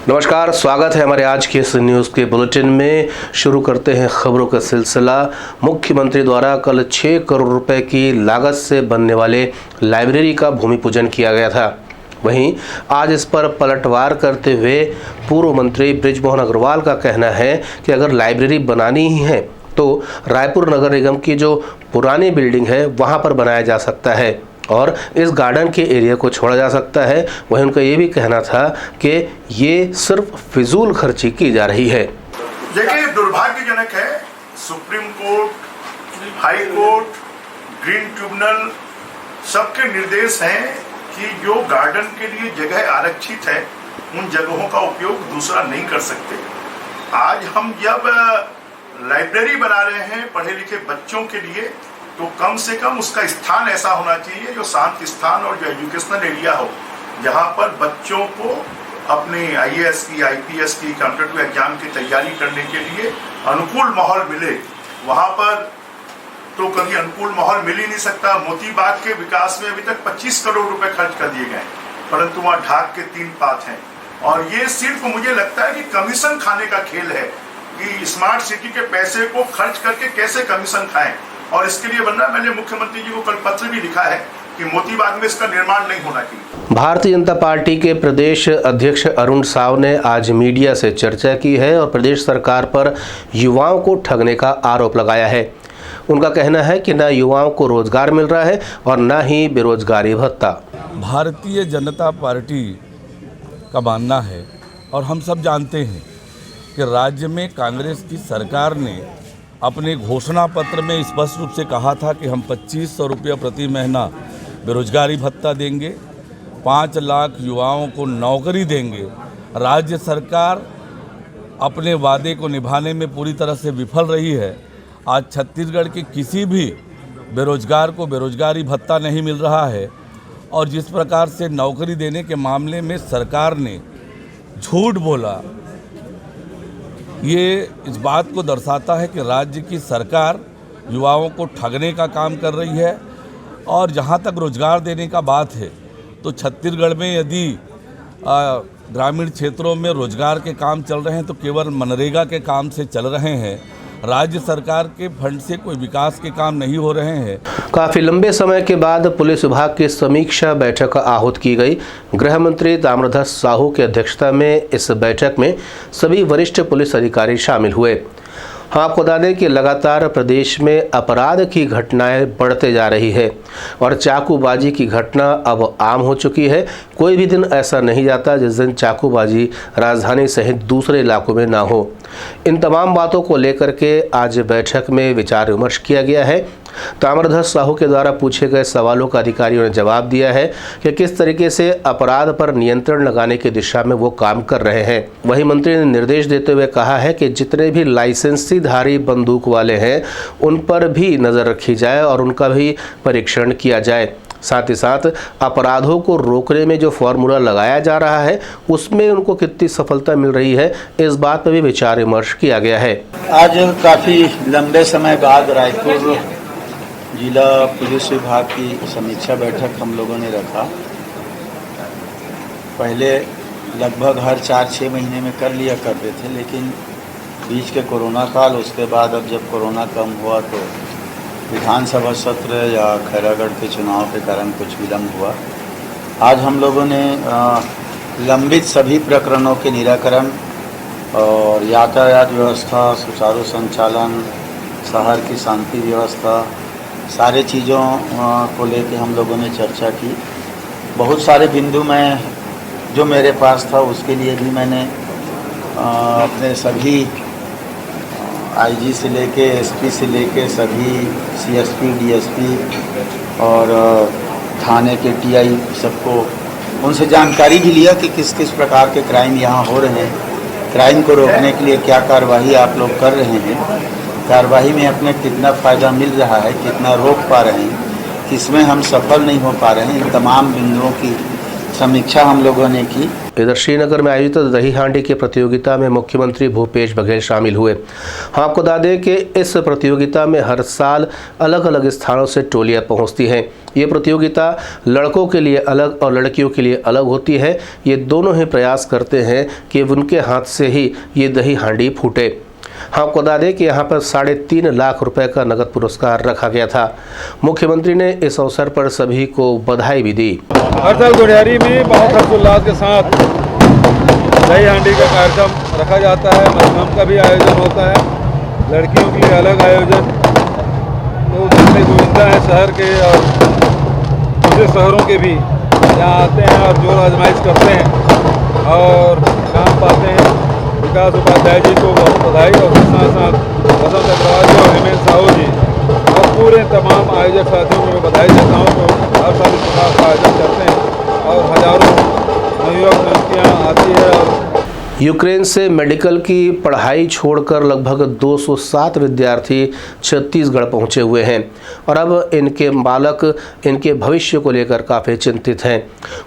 नमस्कार, स्वागत है हमारे आज के इस न्यूज़ के बुलेटिन में। शुरू करते हैं खबरों का सिलसिला। मुख्यमंत्री द्वारा कल 6 करोड़ रुपए की लागत से बनने वाले लाइब्रेरी का भूमि पूजन किया गया था। वहीं आज इस पर पलटवार करते हुए पूर्व मंत्री बृजमोहन अग्रवाल का कहना है कि अगर लाइब्रेरी बनानी ही है तो रायपुर नगर निगम की जो पुरानी बिल्डिंग है वहाँ पर बनाया जा सकता है और इस गार्डन के एरिया को छोड़ा जा सकता है। वहीं उनका ये भी कहना था कि ये सिर्फ फिजूल खर्ची की जा रही है। देखिए, दुर्भाग्यजनक है, supreme court, high court, green tribunal सबके निर्देश हैं कि जो गार्डन के लिए जगह आरक्षित है उन जगहों का उपयोग दूसरा नहीं कर सकते। आज हम जब लाइब्रेरी बना रहे हैं पढ़े लिखे बच्चों के लिए, तो कम से कम उसका स्थान ऐसा होना चाहिए जो शांत स्थान और जो एजुकेशनल एरिया हो, जहां पर बच्चों को अपने IAS की, IPS की, कॉम्पिटिटिव एग्जाम की तैयारी करने के लिए अनुकूल माहौल मिले। वहां पर तो कभी अनुकूल माहौल मिल ही नहीं सकता। मोती बाग के विकास में अभी तक 25 करोड़ रुपए खर्च कर दिए गए, परंतु वहां ढाक के 3 पात हैं। और ये सिर्फ मुझे लगता है कि कमीशन खाने का खेल है कि स्मार्ट सिटी के पैसे को खर्च करके कैसे कमीशन खाएं। और इसके लिए बनना, मैंने मुख्यमंत्री जी को कल पत्र भी लिखा है कि मोती बाग में इसका निर्माण नहीं होना चाहिए। भारतीय जनता पार्टी के प्रदेश अध्यक्ष अरुण साव ने आज मीडिया से चर्चा की है और प्रदेश सरकार पर युवाओं को ठगने का आरोप लगाया है। उनका कहना है कि न युवाओं को रोजगार मिल रहा है और न ही बेरोजगारी भत्ता। भारतीय जनता पार्टी का मानना है और हम सब जानते हैं कि राज्य में कांग्रेस की सरकार ने अपने घोषणा पत्र में स्पष्ट रूप से कहा था कि हम 2500 रुपये प्रति महीना बेरोजगारी भत्ता देंगे, 5 लाख युवाओं को नौकरी देंगे। राज्य सरकार अपने वादे को निभाने में पूरी तरह से विफल रही है। आज छत्तीसगढ़ के किसी भी बेरोजगार को बेरोजगारी भत्ता नहीं मिल रहा है और जिस प्रकार से नौकरी देने के मामले में सरकार ने झूठ बोला, ये इस बात को दर्शाता है कि राज्य की सरकार युवाओं को ठगने का काम कर रही है। और जहाँ तक रोजगार देने का बात है तो छत्तीसगढ़ में यदि ग्रामीण क्षेत्रों में रोजगार के काम चल रहे हैं तो केवल मनरेगा के काम से चल रहे हैं। राज्य सरकार के फंड से कोई विकास के काम नहीं हो रहे हैं। काफी लंबे समय के बाद पुलिस विभाग की समीक्षा बैठक आहूत की गई। गृह मंत्री ताम्रध्वज साहू की अध्यक्षता में इस बैठक में सभी वरिष्ठ पुलिस अधिकारी शामिल हुए। हम आपको बता दें कि लगातार प्रदेश में अपराध की घटनाएं बढ़ते जा रही है और चाकूबाजी की घटना अब आम हो चुकी है। कोई भी दिन ऐसा नहीं जाता जिस दिन चाकूबाजी राजधानी सहित दूसरे इलाकों में ना हो। इन तमाम बातों को लेकर के आज बैठक में विचार विमर्श किया गया है। ताम्रध्वज साहू के द्वारा पूछे गए सवालों का अधिकारियों ने जवाब दिया है कि किस तरीके से अपराध पर नियंत्रण लगाने की दिशा में वो काम कर रहे हैं। वहीं मंत्री ने निर्देश देते हुए कहा है कि जितने भी लाइसेंसीधारी बंदूक वाले हैं उन पर भी नज़र रखी जाए और उनका भी परीक्षण किया जाए। साथ ही साथ अपराधों को रोकने में जो फॉर्मूला लगाया जा रहा है उसमें उनको कितनी सफलता मिल रही है, इस बात पर भी विचार विमर्श किया गया है। आज काफ़ी लंबे समय बाद रायपुर जिला पुलिस विभाग की समीक्षा बैठक हम लोगों ने रखा। पहले लगभग हर 4-6 महीने में कर लिया करते थे, लेकिन बीच के कोरोना काल, उसके बाद अब जब कोरोना कम हुआ तो विधानसभा सत्र या खैरागढ़ के चुनाव के कारण कुछ विलम्ब हुआ। आज हम लोगों ने लंबित सभी प्रकरणों के निराकरण और यातायात व्यवस्था, सुचारू संचालन, शहर की शांति व्यवस्था, सारे चीज़ों को लेकर हम लोगों ने चर्चा की। बहुत सारे बिंदु में जो मेरे पास था उसके लिए भी मैंने अपने सभी IG से लेके SP से लेके सभी CSP, DSP और थाने के TI सबको उनसे जानकारी भी लिया कि किस किस प्रकार के क्राइम यहाँ हो रहे हैं, क्राइम को रोकने के लिए क्या कार्रवाई आप लोग कर रहे हैं, कार्रवाई में अपने कितना फ़ायदा मिल रहा है, कितना रोक पा रहे हैं, किसमें हम सफल नहीं हो पा रहे हैं। इन तमाम बिंदुओं की समीक्षा हम लोगों ने की। इधर श्रीनगर में आयोजित दही हांडी की प्रतियोगिता में मुख्यमंत्री भूपेश बघेल शामिल हुए। हम आपको बता दें कि इस प्रतियोगिता में हर साल अलग अलग स्थानों से टोलियां पहुंचती हैं। ये प्रतियोगिता लड़कों के लिए अलग और लड़कियों के लिए अलग होती है। ये दोनों ही प्रयास करते हैं कि उनके हाथ से ही ये दही हांडी फूटे। हाँ, आपको बता दें कि यहाँ पर 3.5 लाख रुपए का नगद पुरस्कार रखा गया था। मुख्यमंत्री ने इस अवसर पर सभी को बधाई भी दी। हर साल गुड़ियारी में बहुत हर्षोल्लास के साथ दही हांडी का कार्यक्रम रखा जाता है। मधुरम का भी आयोजन होता है, लड़कियों के लिए अलग आयोजन। तो जितने गोविंदा हैं शहर के और दूसरे शहरों के भी यहाँ आते हैं और जोर आजमाइश करते हैं और काम पाते हैं। विकास उपाध्याय जी को बहुत बधाई और साथ साथ वसंत अग्रवाल जी और हेमेंद्र साहू जी और पूरे तमाम आयोजक साथियों को मैं बधाई देता हूँ। तो हर साल इस प्रकार का आयोजन करते हैं और हजारों नवयुवक लड़कियाँ आती है। और यूक्रेन से मेडिकल की पढ़ाई छोड़कर लगभग 207 विद्यार्थी छत्तीसगढ़ पहुंचे हुए हैं और अब इनके बालक इनके भविष्य को लेकर काफ़ी चिंतित हैं।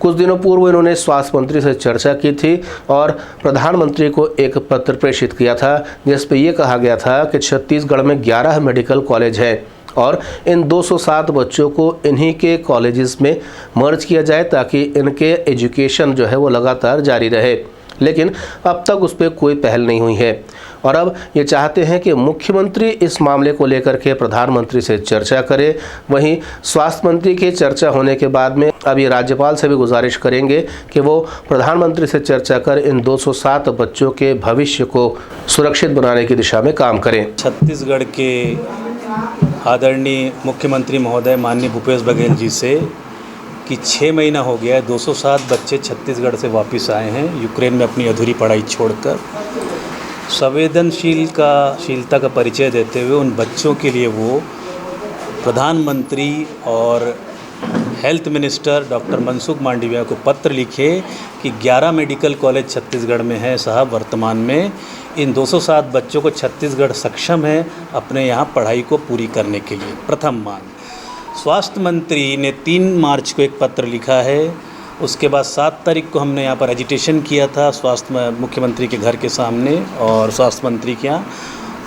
कुछ दिनों पूर्व इन्होंने स्वास्थ्य मंत्री से चर्चा की थी और प्रधानमंत्री को एक पत्र प्रेषित किया था, जिस पर यह कहा गया था कि छत्तीसगढ़ में 11 मेडिकल कॉलेज हैं और इन 207 बच्चों को इन्हीं के कॉलेजेस में मर्ज किया जाए ताकि इनके एजुकेशन जो है वो लगातार जारी रहे। लेकिन अब तक उस पर कोई पहल नहीं हुई है और अब ये चाहते हैं कि मुख्यमंत्री इस मामले को लेकर के प्रधानमंत्री से चर्चा करे। वहीं स्वास्थ्य मंत्री के चर्चा होने के बाद में अब ये राज्यपाल से भी गुजारिश करेंगे कि वो प्रधानमंत्री से चर्चा कर इन 207 बच्चों के भविष्य को सुरक्षित बनाने की दिशा में काम करें। छत्तीसगढ़ के आदरणीय मुख्यमंत्री महोदय माननीय भूपेश बघेल जी से कि 6 महीना हो गया है, 207 बच्चे छत्तीसगढ़ से वापस आए हैं यूक्रेन में अपनी अधूरी पढ़ाई छोड़कर। संवेदनशीलता का परिचय देते हुए उन बच्चों के लिए वो प्रधानमंत्री और health minister doctor Mansukh Mandaviya को पत्र लिखे कि 11 मेडिकल कॉलेज छत्तीसगढ़ में है साहब, वर्तमान में इन 207 बच्चों को छत्तीसगढ़ सक्षम है अपने यहाँ पढ़ाई को पूरी करने के लिए। प्रथम मांग। स्वास्थ्य मंत्री ने 3 मार्च को एक पत्र लिखा है। उसके बाद 7 तारीख को हमने यहाँ पर एजिटेशन किया था स्वास्थ्य मुख्यमंत्री के घर के सामने और स्वास्थ्य मंत्री के यहाँ।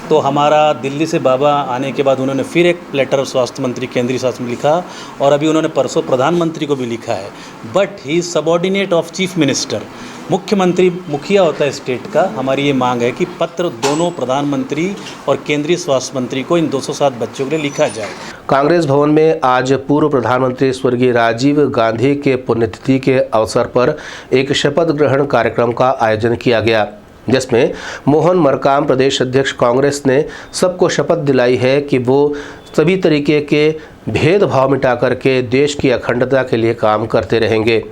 तो हमारा दिल्ली से बाबा आने के बाद उन्होंने फिर एक लेटर स्वास्थ्य मंत्री केंद्रीय स्वास्थ्य में लिखा और अभी उन्होंने परसों प्रधानमंत्री को भी लिखा है। But he is subordinate of chief minister. मुख्यमंत्री मुखिया होता है स्टेट का। हमारी ये मांग है कि पत्र दोनों प्रधानमंत्री और केंद्रीय स्वास्थ्य मंत्री को इन 207 बच्चों के लिए लिखा जाए। कांग्रेस भवन में आज पूर्व प्रधानमंत्री स्वर्गीय राजीव गांधी के पुण्यतिथि के अवसर पर एक शपथ ग्रहण कार्यक्रम का आयोजन किया गया, जिसमें मोहन मरकाम प्रदेश अध्यक्ष कांग्रेस ने सबको शपथ दिलाई है कि वो सभी तरीके के भेदभाव मिटा करके देश की अखंडता के लिए काम करते रहेंगे।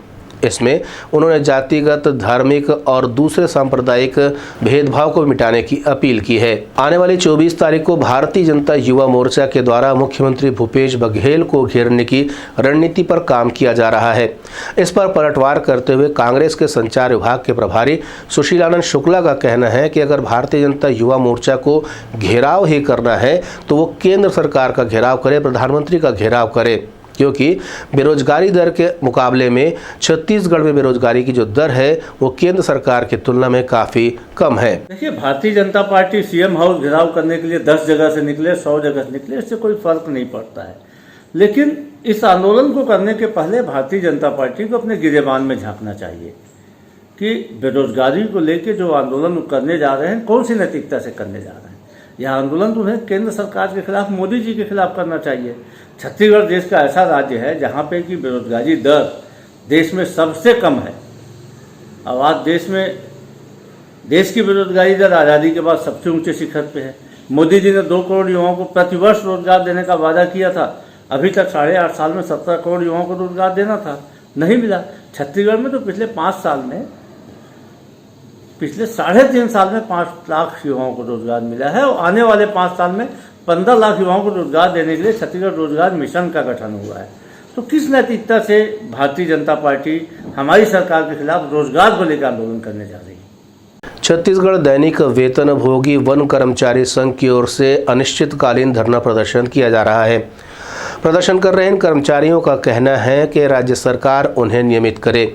इसमें उन्होंने जातिगत, धार्मिक और दूसरे सांप्रदायिक भेदभाव को मिटाने की अपील की है। आने वाली 24 तारीख को भारतीय जनता युवा मोर्चा के द्वारा मुख्यमंत्री भूपेश बघेल को घेरने की रणनीति पर काम किया जा रहा है। इस पर पलटवार करते हुए कांग्रेस के संचार विभाग के प्रभारी सुशीलानंद शुक्ला का कहना है कि अगर भारतीय जनता युवा मोर्चा को घेराव ही करना है तो वो केंद्र सरकार का घेराव करे, प्रधानमंत्री का घेराव करे, क्योंकि बेरोजगारी दर के मुकाबले में छत्तीसगढ़ में बेरोजगारी की जो दर है वो केंद्र सरकार की तुलना में काफ़ी कम है। देखिए, Bharatiya Janata party CM house घेराव करने के लिए 10 जगह से निकले, 100 जगह से निकले, इससे कोई फर्क नहीं पड़ता है। लेकिन इस आंदोलन को करने के पहले भारतीय जनता पार्टी को अपने गिरेबान में झांकना चाहिए कि बेरोजगारी को लेकर जो आंदोलन करने जा रहे हैं कौन सी नैतिकता से करने जा रहे हैं। यह आंदोलन तो उन्हें केंद्र सरकार के खिलाफ, मोदी जी के खिलाफ करना चाहिए। छत्तीसगढ़ देश का ऐसा राज्य है जहाँ पे कि बेरोजगारी दर देश में सबसे कम है। अब आज देश की बेरोजगारी दर आज़ादी के बाद सबसे ऊंचे शिखर पे है। मोदी जी ने 2 करोड़ युवाओं को प्रतिवर्ष रोजगार देने का वादा किया था। अभी तक 8.5 साल में 17 करोड़ युवाओं को रोजगार देना था, नहीं मिला। छत्तीसगढ़ में तो पिछले 3.5 साल में 5 लाख युवाओं को रोजगार मिला है और आने वाले 5 साल में 15 लाख युवाओं को रोजगार देने के लिए छत्तीसगढ़ रोजगार मिशन का गठन हुआ है। तो किस नैतिकता से भारतीय जनता पार्टी हमारी सरकार के खिलाफ रोजगार को लेकर आंदोलन करने जा रही है। छत्तीसगढ़ दैनिक वेतनभोगी वन कर्मचारी संघ की ओर से अनिश्चितकालीन धरना प्रदर्शन किया जा रहा है। प्रदर्शन कर रहे इन कर्मचारियों का कहना है कि राज्य सरकार उन्हें नियमित करे।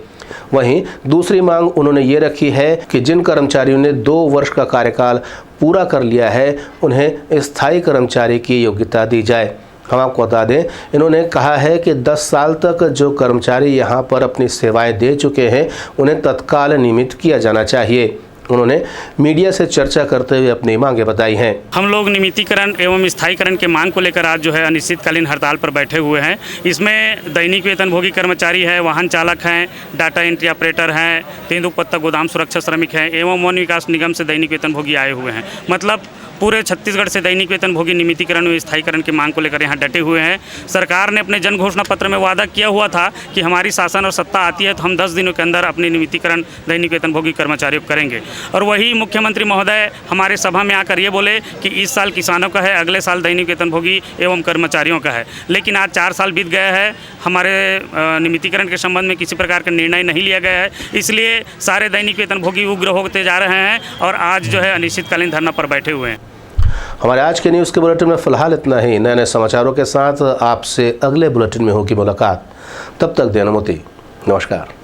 वहीं दूसरी मांग उन्होंने ये रखी है कि जिन कर्मचारियों ने 2 वर्ष का कार्यकाल पूरा कर लिया है उन्हें स्थायी कर्मचारी की योग्यता दी जाए। हम आपको बता दें, इन्होंने कहा है कि 10 साल तक जो कर्मचारी यहां पर अपनी सेवाएं दे चुके हैं उन्हें तत्काल नियमित किया जाना चाहिए। उन्होंने मीडिया से चर्चा करते हुए अपनी मांगे बताई हैं। हम लोग नियमितीकरण एवं स्थायीकरण के मांग को लेकर आज जो है अनिश्चितकालीन हड़ताल पर बैठे हुए हैं। इसमें दैनिक वेतनभोगी कर्मचारी है, वाहन चालक हैं, डाटा एंट्री ऑपरेटर हैं, तेंदुपत्ता गोदाम सुरक्षा श्रमिक हैं एवं वन विकास निगम से दैनिक वेतनभोगी आए हुए हैं। मतलब पूरे छत्तीसगढ़ से दैनिक वेतनभोगी नियमितीकरण व स्थायीकरण की मांग को लेकर यहाँ डटे हुए हैं। सरकार ने अपने जन घोषणा पत्र में वादा किया हुआ था कि हमारी शासन और सत्ता आती है तो हम 10 दिनों के अंदर अपनी नियमितीकरण दैनिक वेतनभोगी कर्मचारियों को करेंगे। और वही मुख्यमंत्री महोदय हमारे सभा में आकर ये बोले कि इस साल किसानों का है, अगले साल दैनिक वेतनभोगी एवं कर्मचारियों का है। लेकिन आज 4 साल बीत गया है, हमारे नियमितीकरण के संबंध में किसी प्रकार का निर्णय नहीं लिया गया है। इसलिए सारे दैनिक वेतनभोगी उग्र होते जा रहे हैं और आज जो है अनिश्चितकालीन धरना पर बैठे हुए हैं। हमारे आज के न्यूज़ के बुलेटिन में फिलहाल इतना ही। नए नए समाचारों के साथ आपसे अगले बुलेटिन में होगी मुलाकात। तब तक दें अनुमति। नमस्कार।